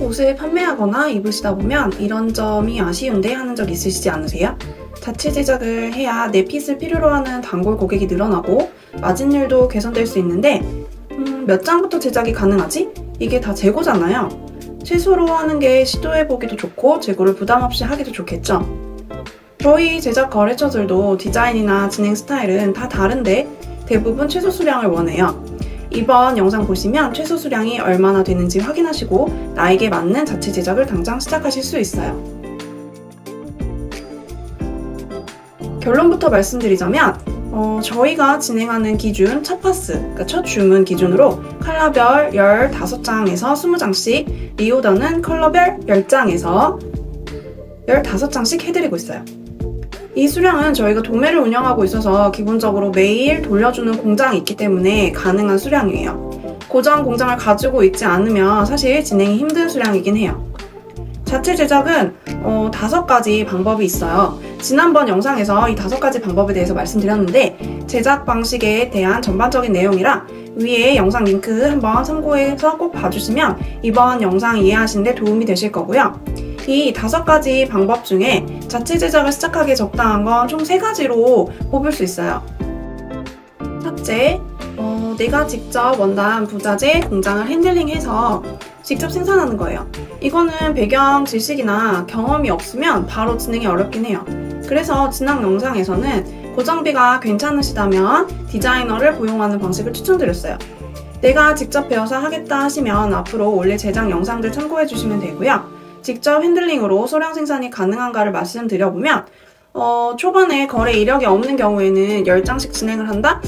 옷을 판매하거나 입으시다 보면 이런 점이 아쉬운데 하는 적 있으시지 않으세요? 자체 제작을 해야 내 핏을 필요로 하는 단골 고객이 늘어나고 마진율도 개선될 수 있는데 몇 장부터 제작이 가능하지? 이게 다 재고잖아요. 최소로 하는 게 시도해보기도 좋고 재고를 부담없이 하기도 좋겠죠. 저희 제작 거래처들도 디자인이나 진행 스타일은 다 다른데 대부분 최소 수량을 원해요. 이번 영상 보시면 최소 수량이 얼마나 되는지 확인하시고 나에게 맞는 자체 제작을 당장 시작하실 수 있어요. 결론부터 말씀드리자면 저희가 진행하는 기준 첫 파스, 그러니까 첫 주문 기준으로 컬러별 15장에서 20장씩, 리오더는 컬러별 10장에서 15장씩 해드리고 있어요. 이 수량은 저희가 도매를 운영하고 있어서 기본적으로 매일 돌려주는 공장이 있기 때문에 가능한 수량이에요. 고정 공장을 가지고 있지 않으면 사실 진행이 힘든 수량이긴 해요. 자체 제작은 5가지 방법이 있어요. 지난번 영상에서 이 5가지 방법에 대해서 말씀드렸는데 제작 방식에 대한 전반적인 내용이라 위에 영상 링크 한번 참고해서 꼭 봐주시면 이번 영상 이해하시는 데 도움이 되실 거고요. 이 5가지 방법 중에 자체 제작을 시작하기에 적당한 건 총 3가지로 뽑을 수 있어요. 첫째, 내가 직접 원단, 부자재, 공장을 핸들링해서 직접 생산하는 거예요. 이거는 배경 지식이나 경험이 없으면 바로 진행이 어렵긴 해요. 그래서 지난 영상에서는 고정비가 괜찮으시다면 디자이너를 고용하는 방식을 추천드렸어요. 내가 직접 배워서 하겠다 하시면 앞으로 올릴 제작 영상들 참고해 주시면 되고요. 직접 핸들링으로 소량 생산이 가능한가를 말씀드려보면 초반에 거래 이력이 없는 경우에는 10장씩 진행을 한다?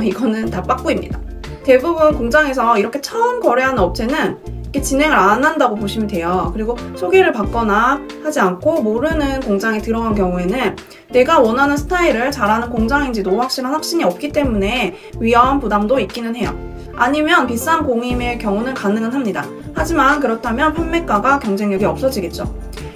이거는 다 빠꾸입니다. 대부분 공장에서 이렇게 처음 거래하는 업체는 이렇게 진행을 안 한다고 보시면 돼요. 그리고 소개를 받거나 하지 않고 모르는 공장에 들어간 경우에는 내가 원하는 스타일을 잘하는 공장인지도 확실한 확신이 없기 때문에 위험 부담도 있기는 해요. 아니면 비싼 공임일 경우는 가능은 합니다. 하지만 그렇다면 판매가가 경쟁력이 없어지겠죠.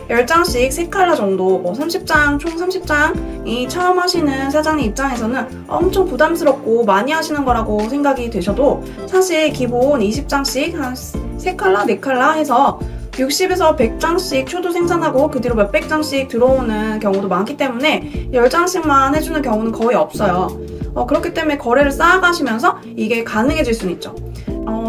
10장씩 3컬러 정도, 30장, 총 30장이 처음 하시는 사장님 입장에서는 엄청 부담스럽고 많이 하시는 거라고 생각이 되셔도 사실 기본 20장씩 한 3컬러, 4컬러 해서 60에서 100장씩 초도 생산하고 그 뒤로 몇백 장씩 들어오는 경우도 많기 때문에 10장씩만 해주는 경우는 거의 없어요. 그렇기 때문에 거래를 쌓아가시면서 이게 가능해질 수는 있죠.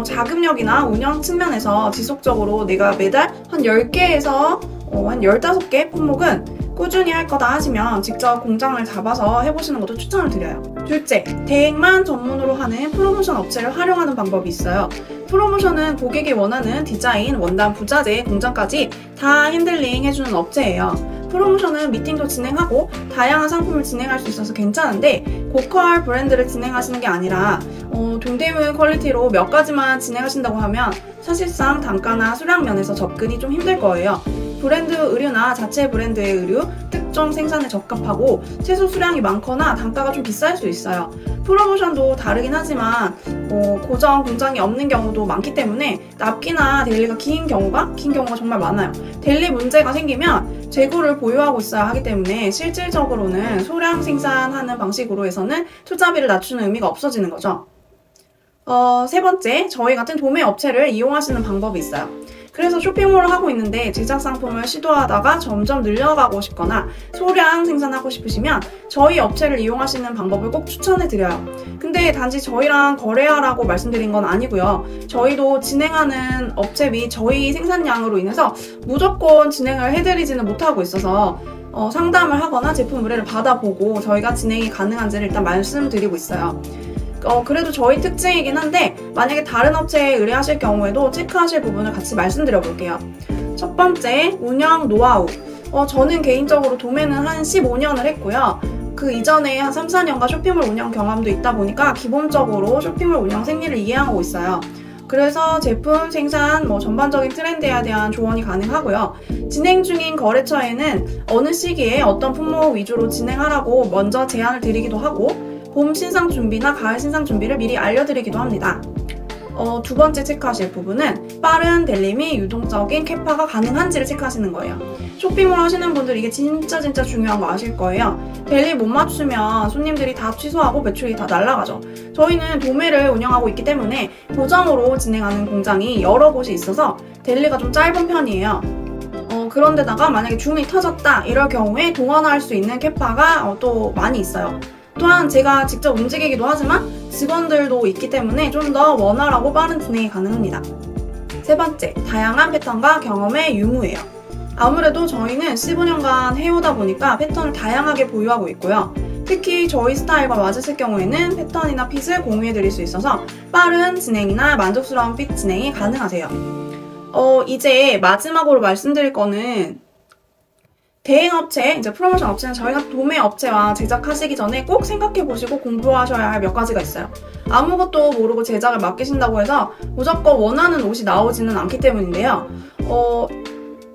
자금력이나 운영 측면에서 지속적으로 내가 매달 한 10개에서 한 15개 품목은 꾸준히 할 거다 하시면 직접 공장을 잡아서 해보시는 것도 추천을 드려요. 둘째, 대행만 전문으로 하는 프로모션 업체를 활용하는 방법이 있어요. 프로모션은 고객이 원하는 디자인, 원단, 부자재, 공장까지 다 핸들링 해주는 업체예요. 프로모션은 미팅도 진행하고 다양한 상품을 진행할 수 있어서 괜찮은데 고퀄 브랜드를 진행하시는 게 아니라 동대문 퀄리티로 몇 가지만 진행하신다고 하면 사실상 단가나 수량 면에서 접근이 좀 힘들 거예요. 브랜드 의류나 자체 브랜드의 의류, 특종 생산에 적합하고 최소 수량이 많거나 단가가 좀 비쌀 수 있어요. 프로모션도 다르긴 하지만 고정 공장이 없는 경우도 많기 때문에 납기나 데일리가 긴 경우가 정말 많아요. 데일리 문제가 생기면 재고를 보유하고 있어야 하기 때문에 실질적으로는 소량 생산하는 방식으로 해서는 투자비를 낮추는 의미가 없어지는 거죠. 세 번째, 저희 같은 도매 업체를 이용하시는 방법이 있어요. 그래서 쇼핑몰을 하고 있는데 제작 상품을 시도하다가 점점 늘려가고 싶거나 소량 생산하고 싶으시면 저희 업체를 이용하시는 방법을 꼭 추천해드려요. 근데 단지 저희랑 거래하라고 말씀드린 건 아니고요. 저희도 진행하는 업체 및 저희 생산량으로 인해서 무조건 진행을 해드리지는 못하고 있어서 상담을 하거나 제품 의뢰를 받아보고 저희가 진행이 가능한지를 일단 말씀드리고 있어요. 그래도 저희 특징이긴 한데 만약에 다른 업체에 의뢰하실 경우에도 체크하실 부분을 같이 말씀드려 볼게요. 첫 번째, 운영 노하우. 저는 개인적으로 도매는 한 15년을 했고요. 그 이전에 한 3, 4년간 쇼핑몰 운영 경험도 있다 보니까 기본적으로 쇼핑몰 운영 생리를 이해하고 있어요. 그래서 제품, 생산, 전반적인 트렌드에 대한 조언이 가능하고요. 진행 중인 거래처에는 어느 시기에 어떤 품목 위주로 진행하라고 먼저 제안을 드리기도 하고 봄 신상 준비나 가을 신상 준비를 미리 알려드리기도 합니다. 두 번째 체크하실 부분은 빠른 델리 및 유동적인 캐파가 가능한지를 체크하시는 거예요. 쇼핑몰 하시는 분들 이게 진짜 중요한 거 아실 거예요. 델리 못 맞추면 손님들이 다 취소하고 매출이 다 날아가죠. 저희는 도매를 운영하고 있기 때문에 고정으로 진행하는 공장이 여러 곳이 있어서 델리가 좀 짧은 편이에요. 그런데다가 만약에 주문이 터졌다 이럴 경우에 동원할 수 있는 캐파가 또 많이 있어요. 또한 제가 직접 움직이기도 하지만 직원들도 있기 때문에 좀 더 원활하고 빠른 진행이 가능합니다. 세 번째, 다양한 패턴과 경험의 유무예요. 아무래도 저희는 15년간 해오다 보니까 패턴을 다양하게 보유하고 있고요. 특히 저희 스타일과 맞으실 경우에는 패턴이나 핏을 공유해드릴 수 있어서 빠른 진행이나 만족스러운 핏 진행이 가능하세요. 이제 마지막으로 말씀드릴 거는 대행업체, 이제 프로모션 업체는 저희가 도매 업체와 제작하시기 전에 꼭 생각해보시고 공부하셔야 할 몇 가지가 있어요. 아무것도 모르고 제작을 맡기신다고 해서 무조건 원하는 옷이 나오지는 않기 때문인데요.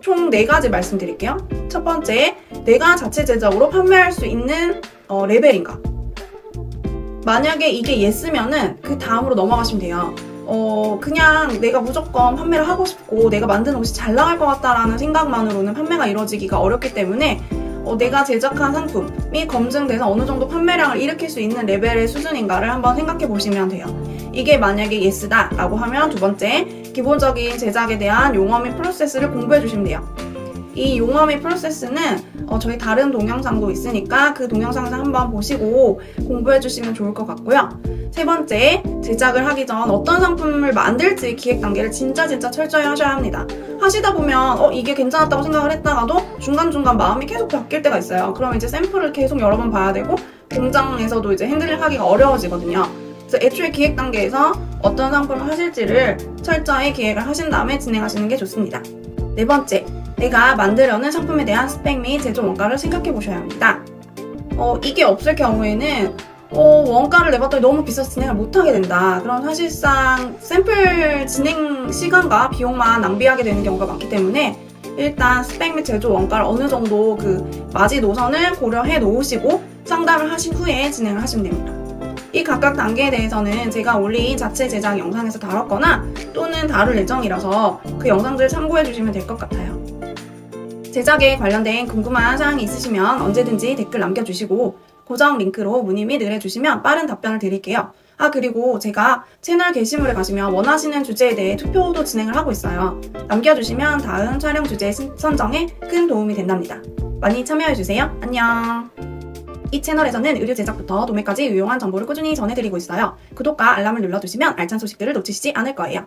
총 4가지 말씀드릴게요. 첫 번째, 내가 자체 제작으로 판매할 수 있는 레벨인가. 만약에 이게 예스면은 그 다음으로 넘어가시면 돼요. 그냥 내가 무조건 판매를 하고 싶고 내가 만든 옷이 잘 나갈 것 같다라는 생각만으로는 판매가 이루어지기가 어렵기 때문에 내가 제작한 상품이 검증돼서 어느 정도 판매량을 일으킬 수 있는 레벨의 수준인가를 한번 생각해 보시면 돼요. 이게 만약에 예스다 라고 하면 두 번째, 기본적인 제작에 대한 용어 및 프로세스를 공부해 주시면 돼요. 이 용어 및 프로세스는 저희 다른 동영상도 있으니까 그 동영상을 한번 보시고 공부해 주시면 좋을 것 같고요. 세 번째, 제작을 하기 전 어떤 상품을 만들지 기획 단계를 진짜 철저히 하셔야 합니다. 하시다 보면 이게 괜찮았다고 생각을 했다가도 중간중간 마음이 계속 바뀔 때가 있어요. 그럼 이제 샘플을 계속 여러 번 봐야 되고 공장에서도 이제 핸들링 하기가 어려워지거든요. 그래서 애초에 기획 단계에서 어떤 상품을 하실지를 철저히 기획을 하신 다음에 진행하시는 게 좋습니다. 네 번째, 내가 만들려는 상품에 대한 스펙 및 제조 원가를 생각해 보셔야 합니다. 이게 없을 경우에는 원가를 내봤더니 너무 비싸서 진행을 못하게 된다. 그럼 사실상 샘플 진행 시간과 비용만 낭비하게 되는 경우가 많기 때문에 일단 스펙 및 제조 원가를 어느 정도 그 마지노선을 고려해 놓으시고 상담을 하신 후에 진행을 하시면 됩니다. 이 각각 단계에 대해서는 제가 올린 자체 제작 영상에서 다뤘거나 또는 다룰 예정이라서 그 영상들 참고해 주시면 될 것 같아요. 제작에 관련된 궁금한 사항이 있으시면 언제든지 댓글 남겨주시고 고정 링크로 문의 및 의뢰 주시면 빠른 답변을 드릴게요. 그리고 제가 채널 게시물에 가시면 원하시는 주제에 대해 투표도 진행을 하고 있어요. 남겨주시면 다음 촬영 주제 선정에 큰 도움이 된답니다. 많이 참여해주세요. 안녕! 이 채널에서는 의류 제작부터 도매까지 유용한 정보를 꾸준히 전해드리고 있어요. 구독과 알람을 눌러두시면 알찬 소식들을 놓치시지 않을 거예요.